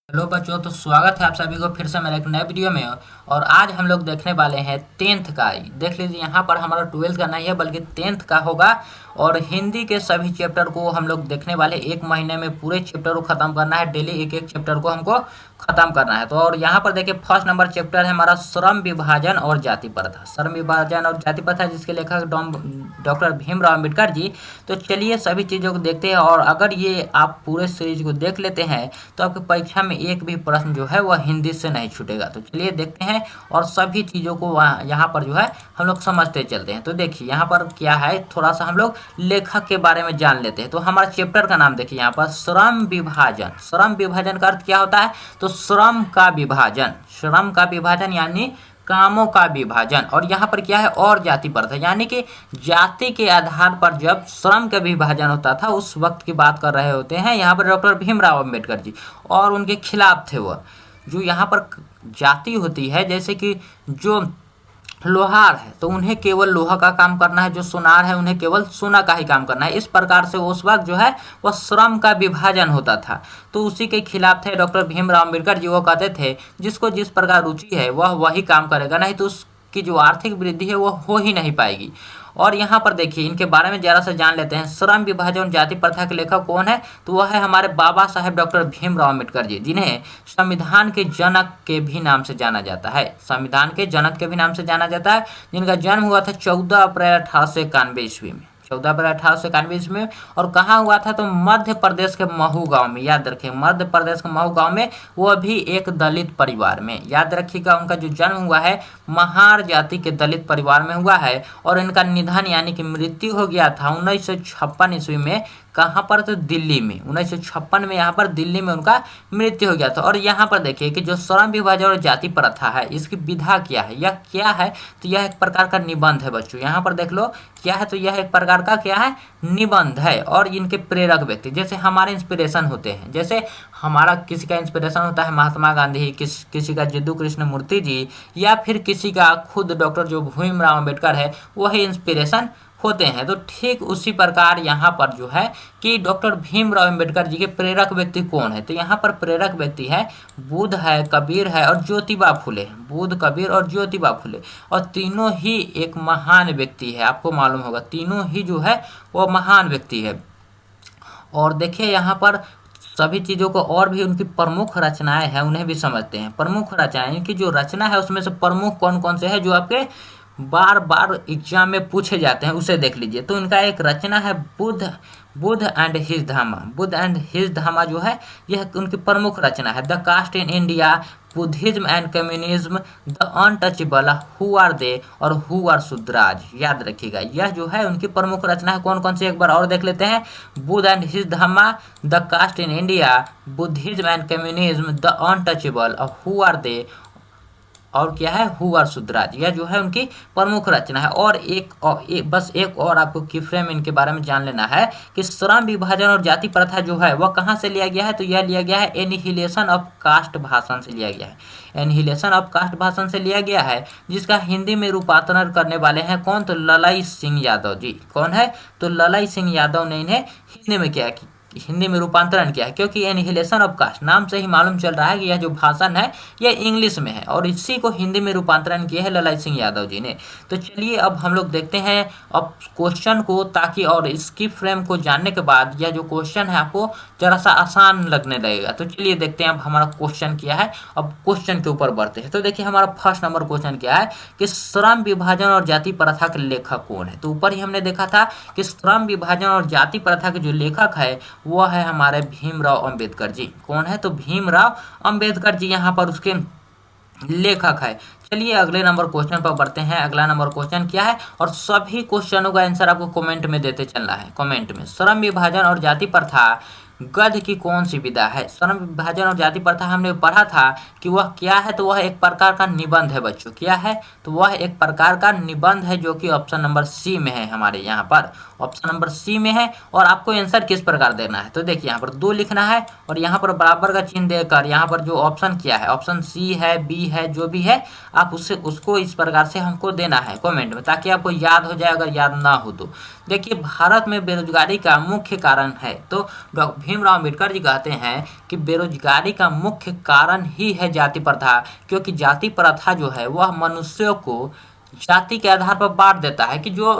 Hello बच्चों, तो स्वागत है आप सभी को फिर से मेरे एक नए वीडियो में। और आज हम लोग देखने वाले हैं टेंथ का ही। देख लीजिए, यहाँ पर हमारा ट्वेल्थ का नहीं है बल्कि टेंथ का होगा। और हिंदी के सभी चैप्टर को हम लोग देखने वाले, एक महीने में पूरे चैप्टर को खत्म करना है। डेली एक एक चैप्टर को हमको खत्म करना है। तो और यहाँ पर देखिए, फर्स्ट नंबर चैप्टर है हमारा श्रम विभाजन और जाति प्रथा। श्रम विभाजन और जाति प्रथा, जिसके लेखक डॉक्टर भीमराव अम्बेडकर जी। तो चलिए सभी चीज़ों को देखते हैं। और अगर ये आप पूरे सीरीज को देख लेते हैं तो आपकी परीक्षा में एक भी प्रश्न जो है वह हिंदी से नहीं छूटेगा। तो चलिए देखते हैं और सभी चीज़ों को यहाँ पर जो है हम लोग समझते चलते हैं। तो देखिए यहाँ पर क्या है, थोड़ा सा हम लोग लेखक के बारे में जान लेते हैं। तो हमारा चैप्टर का नाम देखिए यहाँ पर, श्रम विभाजन। श्रम विभाजन का अर्थ क्या होता है? तो श्रम का विभाजन, श्रम का विभाजन यानी कामों का विभाजन। और यहाँ पर क्या है, और जाति प्रथा, यानी कि जाति के आधार पर जब श्रम का विभाजन होता था उस वक्त की बात कर रहे होते हैं यहाँ पर डॉक्टर भीमराव अम्बेडकर जी। और उनके खिलाफ थे वह, जो यहाँ पर जाति होती है, जैसे कि जो लोहार है तो उन्हें केवल लोहा का काम करना है, जो सोनार है उन्हें केवल सोना का ही काम करना है। इस प्रकार से उस वक्त जो है वह श्रम का विभाजन होता था। तो उसी के खिलाफ थे डॉक्टर भीमराव अम्बेडकर जी। वो कहते थे जिसको जिस प्रकार रुचि है वह वही काम करेगा, नहीं तो उसकी जो आर्थिक वृद्धि है वो हो ही नहीं पाएगी। और यहाँ पर देखिए इनके बारे में जरा सा जान लेते हैं। श्रम विभाजन और जाति प्रथा के लेखक कौन है? तो वह है हमारे बाबा साहेब डॉक्टर भीमराव अम्बेडकर जी, जिन्हें संविधान के जनक के भी नाम से जाना जाता है। संविधान के जनक के भी नाम से जाना जाता है, जिनका जन्म हुआ था 14 अप्रैल 1891 ईस्वी में। 14 अप्रैल 1891 में। और कहाँ हुआ था? तो मध्य प्रदेश के महू गांव में। याद रखिए, मध्य प्रदेश के महू गांव में, वो भी एक दलित परिवार में। याद रखिएगा, उनका जो जन्म हुआ है महार जाति के दलित परिवार में हुआ है। और इनका निधन यानी कि मृत्यु हो गया था 1956 ईस्वी में। कहाँ पर? तो दिल्ली में। 1956 में यहाँ पर दिल्ली में उनका मृत्यु हो गया था। और यहाँ पर देखिए कि जो श्रम विभाजन और जाति प्रथा है, इसकी विधा क्या है, यह क्या है? तो यह एक प्रकार का निबंध है बच्चों। यहाँ पर देख लो क्या है, तो यह एक प्रकार का क्या है, निबंध है। और इनके प्रेरक व्यक्ति, जैसे हमारे इंस्पिरेशन होते हैं, जैसे हमारा किसी का इंस्पिरेशन होता है महात्मा गांधी, किसी का जिद्दू कृष्ण मूर्ति जी, या फिर किसी का खुद डॉक्टर जो भीमराव अम्बेडकर है वही इंस्पिरेशन होते हैं। तो ठीक उसी प्रकार यहाँ पर जो है कि डॉक्टर भीमराव अम्बेडकर जी के प्रेरक व्यक्ति कौन है? तो यहाँ पर प्रेरक व्यक्ति है बुद्ध है, कबीर है और ज्योतिबा फुले। बुद्ध, कबीर और ज्योतिबा फुले। और तीनों ही एक महान व्यक्ति है, आपको मालूम होगा, तीनों ही जो है वो महान व्यक्ति है। और देखिए यहाँ पर सभी चीज़ों को, और भी उनकी प्रमुख रचनाएं हैं उन्हें भी समझते हैं। प्रमुख रचनाएं, इनकी जो रचना है उसमें से प्रमुख कौन कौन से है जो आपके बार बार एग्जाम में पूछे जाते हैं, उसे देख लीजिए। तो इनका एक रचना है बुद्ध एंड हिज धामा। बुद्ध एंड हिज धामा जो है यह उनकी प्रमुख रचना है। The caste in India, Buddhism and communism, the untouchable, who are they और हु आर शूद्राज। याद रखिएगा, यह जो है उनकी प्रमुख रचना है। कौन कौन सी एक बार और देख लेते हैं। Buddha and his Dhamma, the caste in India, Buddhism and communism, the untouchable, who are they और क्या है, हु आर शूद्राज। यह जो है उनकी प्रमुख रचना है। और बस एक और आपको की फ्रेम इनके बारे में जान लेना है कि श्रम विभाजन और जाति प्रथा जो है वह कहाँ से लिया गया है? तो यह लिया गया है एनिहिलेशन ऑफ कास्ट भाषण से लिया गया है। एनिहिलेशन ऑफ कास्ट भाषण से लिया गया है, जिसका हिंदी में रूपांतरण करने वाले हैं कौन? तो ललाई सिंह यादव जी। कौन है? तो ललाई सिंह यादव ने इन्हें हिंदी में क्या किया, हिंदी में रूपांतरण किया है। क्योंकि एनिहिलेशन ऑफ कास्ट नाम से ही मालूम चल रहा है कि यह जो भाषण है यह इंग्लिश में है, और इसी को हिंदी में रूपांतरण किया है ललाई सिंह यादव जी ने। तो चलिए अब हम लोग देखते हैं अब क्वेश्चन को, ताकि और इसकी फ्रेम को जानने के बाद यह जो क्वेश्चन है आपको जरा सा आसान लगने लगेगा। तो चलिए देखते हैं अब हमारा क्वेश्चन क्या है। अब क्वेश्चन के ऊपर बढ़ते हैं। तो देखिए हमारा फर्स्ट नंबर क्वेश्चन क्या है कि श्रम विभाजन और जाति प्रथा के लेखक कौन है? तो ऊपर ही हमने देखा था कि श्रम विभाजन और जाति प्रथा के जो लेखक है वो है हमारे भीमराव अंबेडकर जी। कौन है? तो भीमराव अंबेडकर जी यहाँ पर उसके लेखक है। चलिए अगले नंबर क्वेश्चन पर बढ़ते हैं। अगला नंबर क्वेश्चन क्या है, और सभी क्वेश्चनों का आंसर आपको कमेंट में देते चलना है। कमेंट में श्रम विभाजन और जाति प्रथा गद्य की कौन सी विधा है? श्रम विभाजन और जाति प्रथा हमने पढ़ा था कि वह क्या है, तो वह एक प्रकार का निबंध है बच्चों। क्या है? तो वह एक प्रकार का निबंध है, जो कि ऑप्शन नंबर सी में है। हमारे यहाँ पर ऑप्शन नंबर सी में है। और आपको आंसर किस प्रकार देना है? तो देखिए यहाँ पर 2 लिखना है और यहाँ पर बराबर का चिन्ह देकर यहाँ पर जो ऑप्शन क्या है, ऑप्शन सी है, बी है, जो भी है आप उसको इस प्रकार से हमको देना है कमेंट में, ताकि आपको याद हो जाए अगर याद ना हो तो। देखिए भारत में बेरोजगारी का मुख्य कारण है, तो डॉक्टर भीमराव अम्बेडकर जी कहते हैं कि बेरोजगारी का मुख्य कारण ही है जाति प्रथा, क्योंकि जाति प्रथा जो है वह मनुष्यों को जाति के आधार पर बांट देता है कि जो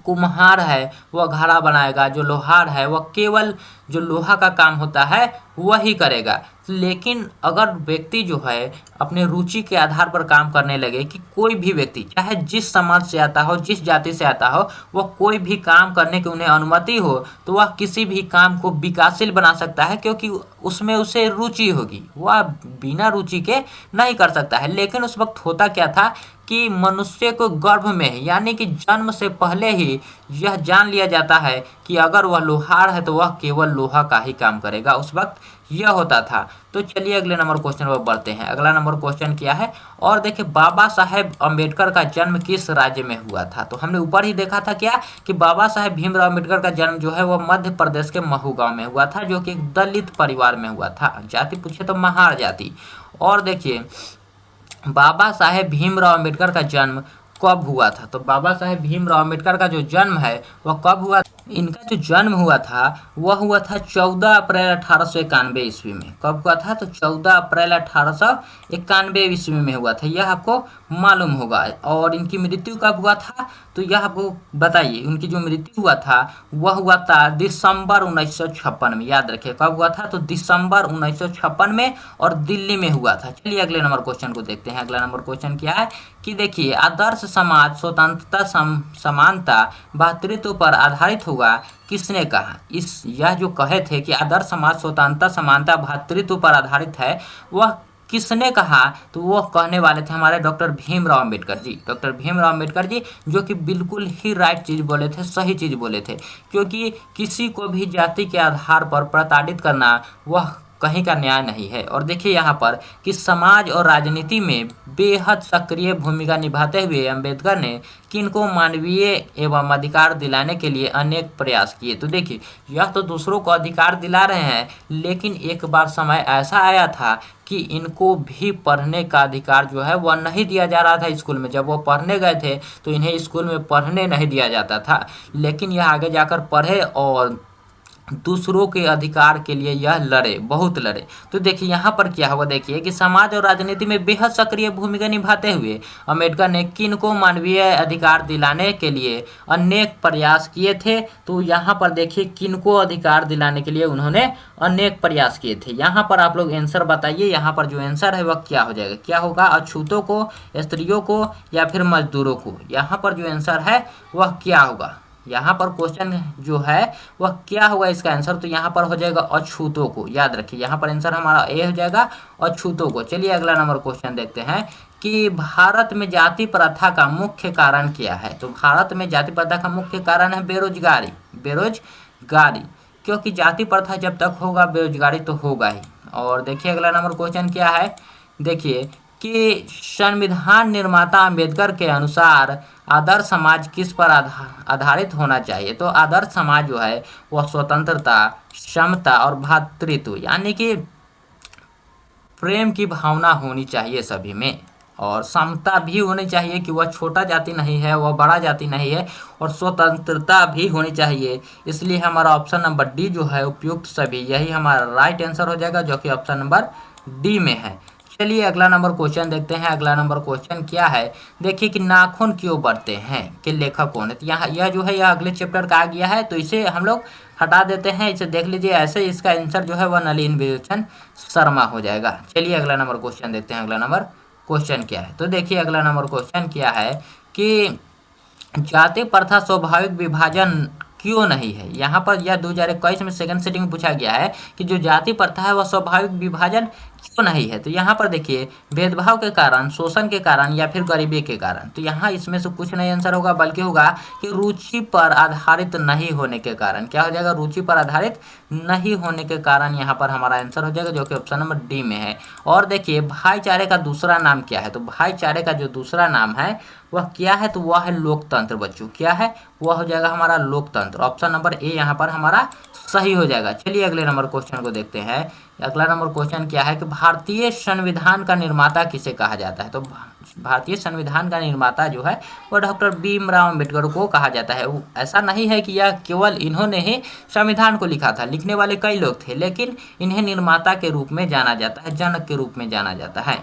कुम्हार है वह घड़ा बनाएगा, जो लोहार है वह केवल जो लोहा का काम होता है वही करेगा। लेकिन अगर व्यक्ति जो है अपने रुचि के आधार पर काम करने लगे, कि कोई भी व्यक्ति चाहे जिस समाज से आता हो, जिस जाति से आता हो, वह कोई भी काम करने की उन्हें अनुमति हो, तो वह किसी भी काम को विकासशील बना सकता है, क्योंकि उसमें उसे रुचि होगी। वह बिना रुचि के नहीं कर सकता है। लेकिन उस वक्त होता क्या था कि मनुष्य को गर्भ में यानी कि जन्म से पहले ही यह जान लिया जाता है कि अगर वह लोहार है तो वह केवल लोहा का ही काम करेगा। उस वक्त यह होता था। तो चलिए अगले नंबर क्वेश्चन पर बढ़ते हैं। अगला नंबर क्वेश्चन क्या है, और देखिए बाबा साहेब अम्बेडकर का जन्म किस राज्य में हुआ था। तो हमने ऊपर ही देखा था क्या कि बाबा साहेब भीमराव अम्बेडकर का जन्म जो है वह मध्य प्रदेश के महू गांव में हुआ था, जो कि एक दलित परिवार में हुआ था। जाति पूछे तो महार जाति। और देखिए बाबा साहेब भीमराव अम्बेडकर का जन्म कब हुआ था। तो बाबा साहेब भीमराव अम्बेडकर का जो जन्म है वह कब हुआ। इनका जो जन्म हुआ था वह हुआ था 14 अप्रैल 1891 ईस्वी में। कब हुआ था, तो 14 अप्रैल 1891 ईस्वी में हुआ था, यह आपको मालूम होगा। और इनकी मृत्यु कब हुआ था, तो यह आपको बताइए। उनकी जो मृत्यु हुआ था वह हुआ था दिसंबर 1956 में। याद रखिए कब हुआ था, तो दिसंबर 1956 में, और दिल्ली में हुआ था। चलिए अगले नंबर क्वेश्चन को देखते हैं। अगला नंबर क्वेश्चन क्या है कि देखिए आदर्श समाज स्वतंत्रता समानता भातृत्व पर आधारित होगा, किसने कहा। यह जो कहे थे कि आदर्श समाज स्वतंत्रता समानता भातृत्व पर आधारित है, वह किसने कहा, तो वो कहने वाले थे हमारे डॉक्टर भीमराव अम्बेडकर जी। डॉक्टर भीमराव अम्बेडकर जी जो कि बिल्कुल ही राइट चीज़ बोले थे, सही चीज़ बोले थे, क्योंकि किसी को भी जाति के आधार पर प्रताड़ित करना वह कहीं का न्याय नहीं है। और देखिए यहाँ पर कि समाज और राजनीति में बेहद सक्रिय भूमिका निभाते हुए अम्बेडकर ने किनको मानवीय एवं अधिकार दिलाने के लिए अनेक प्रयास किए। तो देखिए यह तो दूसरों को अधिकार दिला रहे हैं, लेकिन एक बार समय ऐसा आया था कि इनको भी पढ़ने का अधिकार जो है वह नहीं दिया जा रहा था स्कूल में। जब वो पढ़ने गए थे तो इन्हें स्कूल में पढ़ने नहीं दिया जाता था, लेकिन यह आगे जाकर पढ़े और दूसरों के अधिकार के लिए यह लड़े, बहुत लड़े। तो देखिए यहाँ पर क्या हुआ, देखिए कि समाज और राजनीति में बेहद सक्रिय भूमिका निभाते हुए अम्बेडकर ने किनको मानवीय अधिकार दिलाने के लिए अनेक प्रयास किए थे। तो यहाँ पर देखिए किनको अधिकार दिलाने के लिए उन्होंने अनेक प्रयास किए थे। यहाँ पर आप लोग आंसर बताइए। यहाँ पर जो आंसर है वह क्या हो जाएगा, क्या होगा, अछूतों को, स्त्रियों को, या फिर मजदूरों को। यहाँ पर जो आंसर है वह क्या होगा, यहाँ पर क्वेश्चन जो है वह क्या होगा इसका आंसर, तो यहाँ पर हो जाएगा अछूतों को। याद रखिए यहाँ पर आंसर हमारा ए हो जाएगा, अछूतों को। चलिए अगला नंबर क्वेश्चन देखते हैं कि भारत में जाति प्रथा का मुख्य कारण क्या है। तो भारत में जाति प्रथा का मुख्य कारण है बेरोजगारी। बेरोजगारी, क्योंकि जाति प्रथा जब तक होगा बेरोजगारी तो होगा ही। और देखिए अगला नंबर क्वेश्चन क्या है, देखिए कि संविधान निर्माता अम्बेडकर के अनुसार आदर्श समाज किस पर आधारित होना चाहिए। तो आदर्श समाज जो है वह स्वतंत्रता, समता और भ्रातृत्व यानी कि प्रेम की भावना होनी चाहिए सभी में, और समता भी होनी चाहिए कि वह छोटा जाति नहीं है, वह बड़ा जाति नहीं है, और स्वतंत्रता भी होनी चाहिए। इसलिए हमारा ऑप्शन नंबर डी जो है उपयुक्त सभी, यही हमारा राइट आंसर हो जाएगा, जो कि ऑप्शन नंबर डी में है। चलिए अगला नंबर क्वेश्चन देखते हैं। अगला नंबर क्वेश्चन क्या है, देखिए कि नाखून क्यों बढ़ते हैं के लेखक कौन है। तो यहाँ यह जो है यह अगले चैप्टर का आ गया है, तो इसे हम लोग हटा देते हैं, इसे देख लीजिए ऐसे। इसका आंसर जो है वह नलिन विलोचन शर्मा हो जाएगा। चलिए अगला नंबर क्वेश्चन देखते हैं। अगला नंबर क्वेश्चन क्या है, तो देखिए अगला नंबर क्वेश्चन क्या है कि जाति प्रथा स्वाभाविक विभाजन क्यों नहीं है। यहाँ पर यह 2021 में सेकंड सिटिंग में पूछा गया है कि जो जाति प्रथा है वह स्वाभाविक विभाजन क्यों नहीं है। तो यहाँ पर देखिए भेदभाव के कारण, शोषण के कारण, या फिर गरीबी के कारण। तो यहाँ इसमें से कुछ नहीं आंसर होगा, बल्कि होगा कि रुचि पर आधारित नहीं होने के कारण। क्या हो जाएगा, रुचि पर आधारित नहीं होने के कारण यहाँ पर हमारा आंसर हो जाएगा, जो कि ऑप्शन नंबर डी में है। और देखिए भाईचारे का दूसरा नाम क्या है। तो भाईचारे का जो दूसरा नाम है वह क्या है, तो वह है लोकतंत्र बच्चों। क्या है, वह हो जाएगा हमारा लोकतंत्र। ऑप्शन नंबर ए यहाँ पर हमारा सही हो जाएगा। चलिए अगले नंबर क्वेश्चन को देखते हैं। अगला नंबर क्वेश्चन क्या है कि भारतीय संविधान का निर्माता किसे कहा जाता है। तो भारतीय संविधान का निर्माता जो है वो डॉक्टर भीमराव अम्बेडकर को कहा जाता है। ऐसा नहीं है कि यह केवल इन्होंने ही संविधान को लिखा था, लिखने वाले कई लोग थे, लेकिन इन्हें निर्माता के रूप में जाना जाता है, जनक के रूप में जाना जाता है।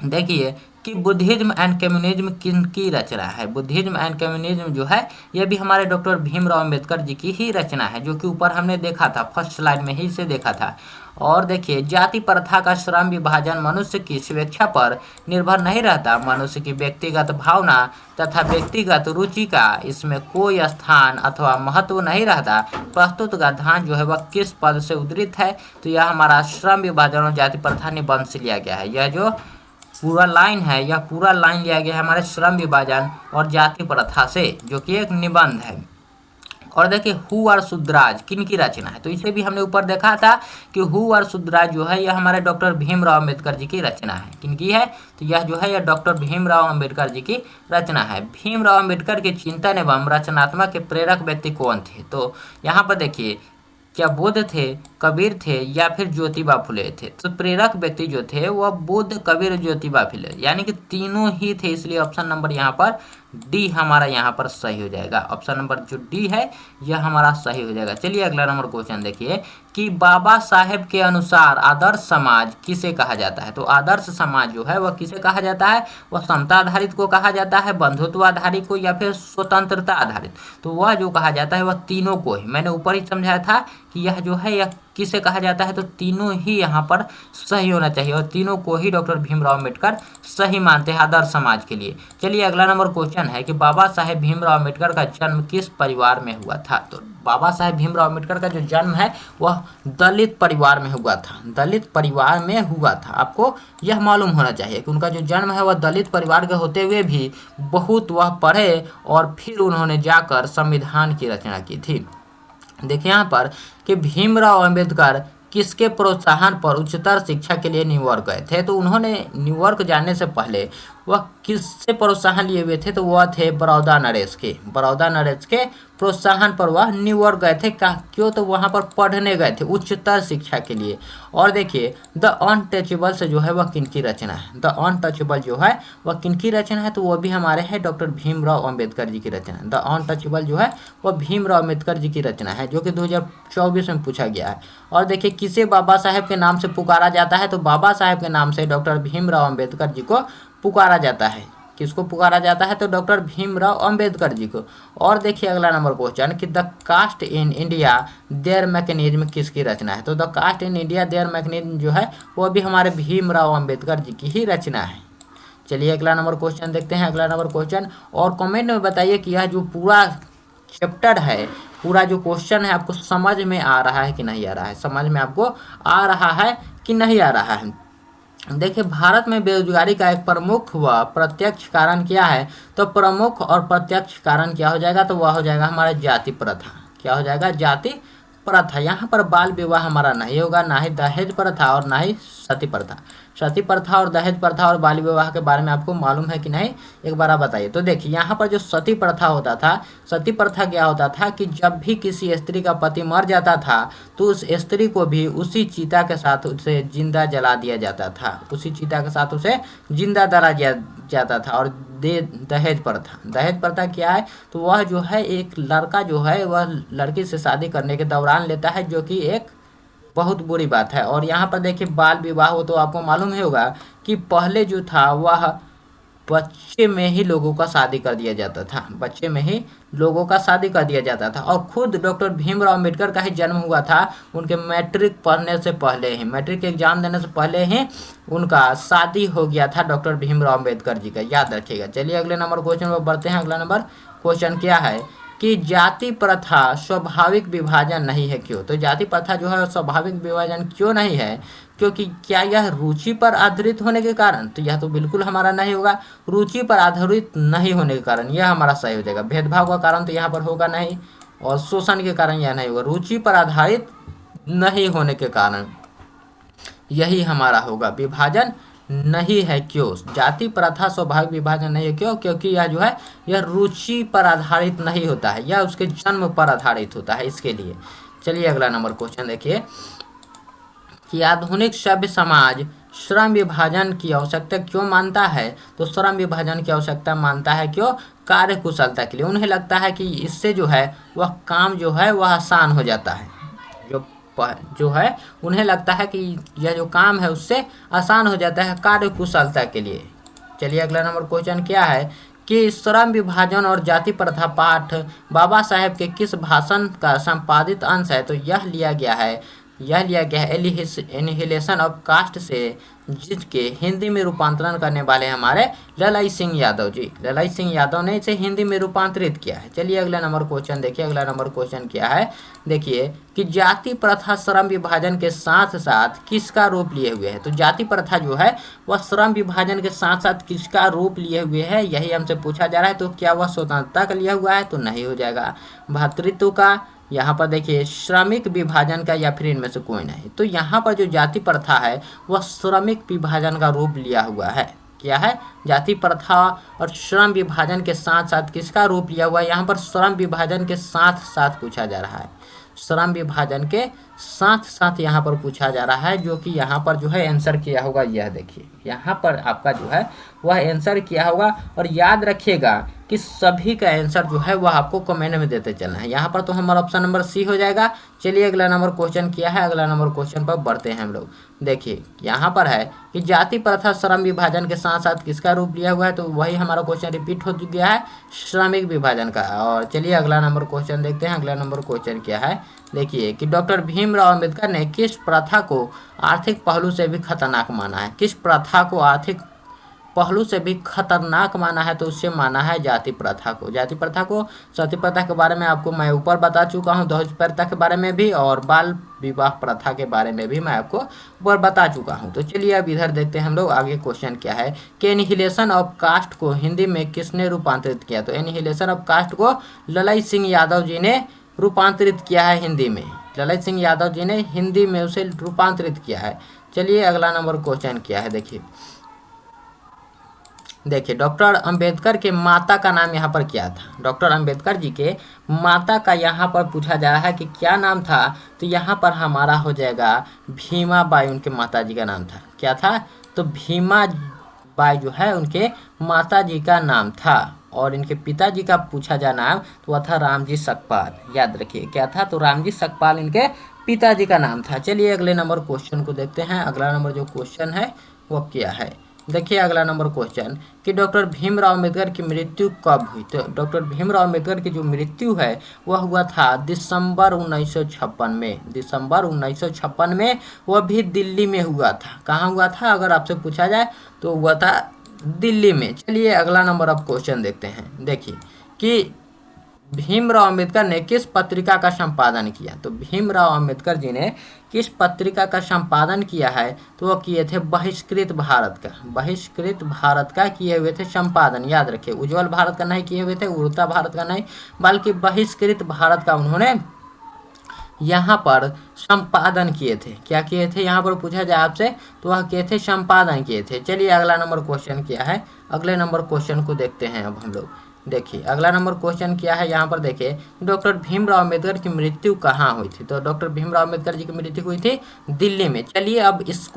देखिए कि बुद्धिज्म एंड कम्युनिज्म किनकी रचना है। बुद्धिज्म एंड कम्युनिज्म जो है यह भी हमारे डॉक्टर भीमराव अम्बेडकर जी की ही रचना है, जो कि ऊपर हमने देखा था, फर्स्ट स्लाइड में ही इसे देखा था। और देखिए जाति प्रथा का श्रम विभाजन मनुष्य की स्वेच्छा पर निर्भर नहीं रहता, मनुष्य की व्यक्तिगत भावना तथा व्यक्तिगत रुचि का इसमें कोई स्थान अथवा महत्व नहीं रहता। प्रस्तुत गद्यांश जो है वह किस पद से उद्धृत है, तो यह हमारा श्रम विभाजन और जाति प्रथा निबंध से लिया गया है। यह जो पूरा लाइन है, यह पूरा लाइन लिया गया है हमारे श्रम विभाजन और जाति प्रथा से, जो कि एक निबंध है। और देखिए हु आर शुद्राज किन की रचना है, तो इसे भी हमने ऊपर देखा था कि हु आर शुद्राज जो है यह हमारे डॉक्टर भीमराव अम्बेडकर जी की रचना है। किनकी है, तो यह जो है यह डॉक्टर भीमराव अम्बेडकर जी की रचना है। भीमराव अम्बेडकर के चिंतन एवं रचनात्मक के प्रेरक व्यक्ति कौन थे, तो यहाँ पर देखिए क्या बुद्ध थे, कबीर थे या फिर ज्योतिबा फुले थे। तो प्रेरक व्यक्ति जो थे वह बुद्ध, कबीर, ज्योतिबा फुले, यानी कि तीनों ही थे, इसलिए ऑप्शन नंबर यहाँ पर डी हमारा यहाँ पर सही हो जाएगा। ऑप्शन नंबर जो डी है यह हमारा सही हो जाएगा। चलिए अगला नंबर क्वेश्चन देखिए कि बाबा साहेब के अनुसार आदर्श समाज किसे कहा जाता है। तो आदर्श समाज जो है वह किसे कहा जाता है, वह समता आधारित को कहा जाता है, बंधुत्व आधारित को, या फिर स्वतंत्रता आधारित। तो वह जो कहा जाता है वह तीनों को ही, मैंने ऊपर ही समझाया था कि यह जो है यह किसे कहा जाता है, तो तीनों ही यहाँ पर सही होना चाहिए और तीनों को ही डॉक्टर भीमराव अम्बेडकर सही मानते हैं आदर्श समाज के लिए। चलिए अगला नंबर क्वेश्चन है कि बाबा साहेब भीमराव अम्बेडकर का जन्म किस परिवार में हुआ था। तो बाबा साहेब भीमराव अम्बेडकर का जो जन्म है वह दलित परिवार में हुआ था, दलित परिवार में हुआ था। आपको यह मालूम होना चाहिए कि उनका जो जन्म है वह दलित परिवार के होते हुए भी बहुत वह पढ़े और फिर उन्होंने जाकर संविधान की रचना की थी। देखिए यहाँ पर कि भीमराव अम्बेडकर किसके प्रोत्साहन पर उच्चतर शिक्षा के लिए न्यूयॉर्क गए थे। तो उन्होंने न्यूयॉर्क जाने से पहले वह किससे प्रोत्साहन लिए हुए थे, तो वह थे बड़ौदा नरेश के। बड़ौदा नरेश के प्रोत्साहन पर वह न्यूयॉर्क गए थे। क्यों, तो वहाँ पर पढ़ने गए थे उच्चतर शिक्षा के लिए। और देखिए द अनटचेबल से जो है वह किनकी रचना है, द अनटचेबल जो है वह किनकी रचना है, तो वह भी हमारे है डॉक्टर भीमराव अम्बेडकर जी की रचना। द अनटचेबल जो है वह भीमराव अम्बेडकर जी की रचना है, जो कि 2024 में पूछा गया है। और देखिए किसे बाबा साहेब के नाम से पुकारा जाता है, तो बाबा साहेब के नाम से डॉक्टर भीमराव अम्बेडकर जी को पुकारा जाता है। किसको पुकारा जाता है, तो डॉक्टर भीमराव अम्बेडकर जी को। और देखिए अगला नंबर क्वेश्चन कि the caste in India their mechanism किसकी रचना है। तो the caste in India their mechanism जो है वो भी हमारे भीमराव अम्बेडकर जी की ही रचना है। चलिए अगला नंबर क्वेश्चन देखते हैं। अगला नंबर क्वेश्चन और कमेंट में बताइए कि यह जो पूरा चैप्टर है, पूरा जो क्वेश्चन है आपको समझ में आ रहा है कि नहीं आ रहा है, समझ में आपको आ रहा है कि नहीं आ रहा है। देखिए भारत में बेरोजगारी का एक प्रमुख व प्रत्यक्ष कारण क्या है, तो प्रमुख और प्रत्यक्ष कारण क्या हो जाएगा, तो वह हो जाएगा हमारा जाति प्रथा। क्या हो जाएगा, जाति प्रथा। यहाँ पर बाल विवाह हमारा नहीं होगा, ना ही दहेज प्रथा और ना ही सती प्रथा। सती प्रथा और दहेज प्रथा और बाल विवाह के बारे में आपको मालूम है कि नहीं, एक बार आप बताइए। तो देखिए यहाँ पर जो सती प्रथा होता था, सती प्रथा क्या होता था कि जब भी किसी स्त्री का पति मर जाता था तो उस स्त्री को भी उसी चिता के साथ उसे जिंदा जला दिया जाता था, उसी चिता के साथ उसे जिंदा जला दिया जाता था। और दहेज प्रथा, दहेज प्रथा क्या है, तो वह जो है एक लड़का जो है वह लड़की से शादी करने के दौरान लेता है, जो कि एक बहुत बुरी बात है। और यहाँ पर देखिए बाल विवाह हो तो आपको मालूम ही होगा कि पहले जो था वह बच्चे में ही लोगों का शादी कर दिया जाता था, बच्चे में ही लोगों का शादी कर दिया जाता था। और खुद डॉक्टर भीमराव अम्बेडकर का ही जन्म हुआ था उनके मैट्रिक पढ़ने से पहले ही, मैट्रिक एग्जाम देने से पहले ही उनका शादी हो गया था डॉक्टर भीमराव अम्बेडकर जी का, याद रखिएगा। चलिए अगले नंबर क्वेश्चन पर बढ़ते हैं। अगला नंबर क्वेश्चन क्या है कि जाति प्रथा स्वाभाविक विभाजन नहीं है, क्यों। तो जाति प्रथा जो है स्वाभाविक विभाजन क्यों नहीं है, क्योंकि क्या यह रुचि पर आधारित होने के कारण, तो यह तो बिल्कुल हमारा नहीं होगा। रुचि पर आधारित नहीं होने के कारण यह हमारा सही हो जाएगा। भेदभाव का कारण तो यहाँ पर होगा नहीं, और शोषण के कारण यह नहीं होगा। रुचि पर आधारित नहीं होने के कारण यही हमारा होगा, विभाजन नहीं है। क्यों? जाति प्रथा स्वाभाविक विभाजन नहीं है। क्यों? क्योंकि यह जो है यह रुचि पर आधारित नहीं होता है, यह उसके जन्म पर आधारित होता है, इसके लिए। चलिए अगला नंबर क्वेश्चन देखिए कि आधुनिक सभ्य समाज श्रम विभाजन की आवश्यकता क्यों मानता है? तो श्रम विभाजन की आवश्यकता मानता है क्यों? कार्य कुशलता के लिए। उन्हें लगता है कि इससे जो है वह काम जो है वह आसान हो जाता है। जो है उन्हें लगता है कि यह जो काम है उससे आसान हो जाता है कार्य कुशलता के लिए। चलिए अगला नंबर क्वेश्चन क्या है कि श्रम विभाजन और जाति प्रथा पाठ बाबा साहेब के किस भाषण का संपादित अंश है? तो यह लिया गया है एनिहिलेशन ऑफ कास्ट से, जिसके हिंदी में रूपांतरण करने वाले हमारे ललाई सिंह यादव जी। ललाई सिंह यादव ने इसे हिंदी में रूपांतरित किया है। चलिए अगला नंबर क्वेश्चन देखिए। अगला नंबर क्वेश्चन क्या है देखिए कि जाति प्रथा श्रम विभाजन के साथ साथ किसका रूप लिए हुए है? तो जाति प्रथा जो है वह श्रम विभाजन के साथ साथ किसका रूप लिए हुए है, यही हमसे पूछा जा रहा है। तो क्या वह स्वतंत्रता का लिया हुआ है? तो नहीं हो जाएगा। भातृत्व का, यहाँ पर देखिए श्रमिक विभाजन का, या फिर इनमें से कोई नहीं। तो यहाँ पर जो जाति प्रथा है वह श्रमिक विभाजन का रूप लिया हुआ है। क्या है? जाति प्रथा और श्रम विभाजन के साथ साथ किसका रूप लिया हुआ है? यहाँ पर श्रम विभाजन के साथ साथ पूछा जा रहा है। श्रम विभाजन के साथ साथ यहाँ पर पूछा जा रहा है, जो कि यहाँ पर जो है आंसर किया होगा। यह देखिए यहाँ पर आपका जो है वह आंसर किया होगा। और याद रखिएगा कि सभी का आंसर जो है वह आपको कमेंट में देते चलना है। यहाँ पर तो हमारा ऑप्शन नंबर सी हो जाएगा। चलिए अगला नंबर क्वेश्चन क्या है, अगला नंबर क्वेश्चन पर बढ़ते हैं हम लोग। देखिए यहाँ पर है कि जाति प्रथा श्रम विभाजन के साथ साथ किसका रूप लिया हुआ है? तो वही हमारा क्वेश्चन रिपीट हो गया है, श्रमिक विभाजन का। और चलिए अगला नंबर क्वेश्चन देखते हैं। अगला नंबर क्वेश्चन क्या है देखिए कि डॉक्टर भीमराव अंबेडकर ने किस प्रथा को आर्थिक पहलू से भी खतरनाक माना है? किस प्रथा को आर्थिक पहलू से भी खतरनाक माना है? तो उससे माना है जाति प्रथा को। जाति प्रथा को, सती प्रथा के बारे में आपको मैं ऊपर बता चुका हूँ, दहेज प्रथा के बारे में भी, और बाल विवाह प्रथा के बारे में भी मैं आपको ऊपर बता चुका हूँ। तो चलिए अब इधर देखते हैं हम लोग आगे क्वेश्चन क्या है कि एनिहिलेशन ऑफ कास्ट को हिंदी में किसने रूपांतरित किया? तो एनिहिलेशन ऑफ कास्ट को ललाई सिंह यादव जी ने रूपांतरित किया है हिंदी में। ललाई सिंह यादव जी ने हिंदी में उसे रूपांतरित किया है। चलिए अगला नंबर क्वेश्चन क्या है देखिए डॉक्टर अंबेडकर के माता का नाम यहाँ पर क्या था? डॉक्टर अंबेडकर जी के माता का यहाँ पर पूछा जा रहा है कि क्या नाम था? तो यहाँ पर हमारा हो जाएगा भीमा बाई, उनके माता जी का नाम था। क्या था? तो भीमा बाई जो है उनके माता जी का नाम था। और इनके पिताजी का पूछा जा नाम तो वह था रामजी सकपाल। याद रखिए क्या था? तो रामजी सकपाल इनके पिताजी का नाम था। चलिए अगले नंबर क्वेश्चन को देखते हैं। अगला नंबर जो क्वेश्चन है वो क्या है देखिए। अगला नंबर क्वेश्चन कि डॉक्टर भीमराव अंबेडकर की मृत्यु कब हुई? तो डॉक्टर भीमराव अंबेडकर की जो मृत्यु है वह हुआ था दिसंबर 1956 में। दिसंबर 1956 में वह भी दिल्ली में हुआ था। कहाँ हुआ था अगर आपसे पूछा जाए तो हुआ था दिल्ली में। चलिए अगला नंबर अब क्वेश्चन देखते हैं। देखिए कि भीमराव अंबेडकर ने किस पत्रिका का संपादन किया? तो भीमराव अंबेडकर जी ने किस पत्रिका का संपादन किया है? तो वो किए थे बहिष्कृत भारत का। बहिष्कृत भारत का किए हुए थे संपादन। याद रखिए उज्ज्वल भारत का नहीं किए हुए थे, उड़ता भारत का नहीं, बल्कि बहिष्कृत भारत का उन्होंने यहाँ पर संपादन किए थे। क्या किए थे यहाँ पर पूछा जाए आपसे तो वह किए थे संपादन किए थे। चलिए अगला नंबर क्वेश्चन क्या है, अगले नंबर क्वेश्चन को देखते हैं अब हम लोग। देखिए अगला नंबर क्वेश्चन क्या है यहाँ पर देखिए डॉक्टर भीमराव अंबेडकर की मृत्यु कहाँ हुई थी? तो डॉक्टर भीमराव अंबेडकर जी की मृत्यु हुई थी दिल्ली में। चलिए अब इस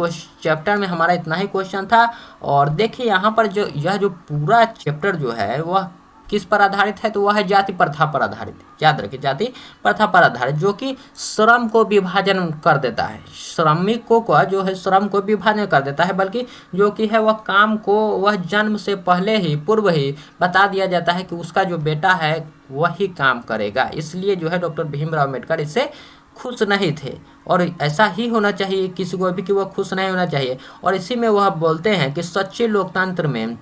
चैप्टर में हमारा इतना ही क्वेश्चन था। और देखिए यहाँ पर जो यह जो पूरा चैप्टर जो है वह किस पर आधारित है? तो वह है जाति प्रथा पर आधारित। याद रखिए जाति प्रथा पर आधारित, जो कि श्रम को विभाजन कर देता है। श्रमिकों को जो है श्रम को विभाजन कर देता है, बल्कि जो कि है वह काम को वह जन्म से पहले ही पूर्व ही बता दिया जाता है कि उसका जो बेटा है वही काम करेगा। इसलिए जो है डॉक्टर भीमराव अम्बेडकर इससे खुश नहीं थे। और ऐसा ही होना चाहिए किसी को भी कि वह खुश नहीं होना चाहिए। और इसी में वह बोलते हैं कि सच्चे लोकतंत्र में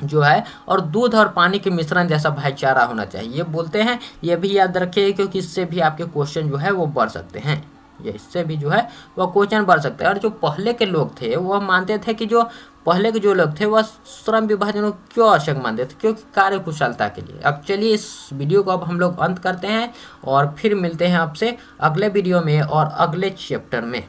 जो है और दूध और पानी के मिश्रण जैसा भाईचारा होना चाहिए, ये बोलते हैं। ये भी याद रखिए क्योंकि इससे भी आपके क्वेश्चन जो है वो बढ़ सकते हैं। ये इससे भी जो है वह क्वेश्चन बढ़ सकते हैं। और जो पहले के लोग थे वह मानते थे कि जो पहले के जो लोग थे वह श्रम विभाजन को क्यों आवश्यक मानते थे? क्योंकि कार्य कुशलता के लिए। अब चलिए इस वीडियो को अब हम लोग अंत करते हैं और फिर मिलते हैं आपसे अगले वीडियो में और अगले चैप्टर में।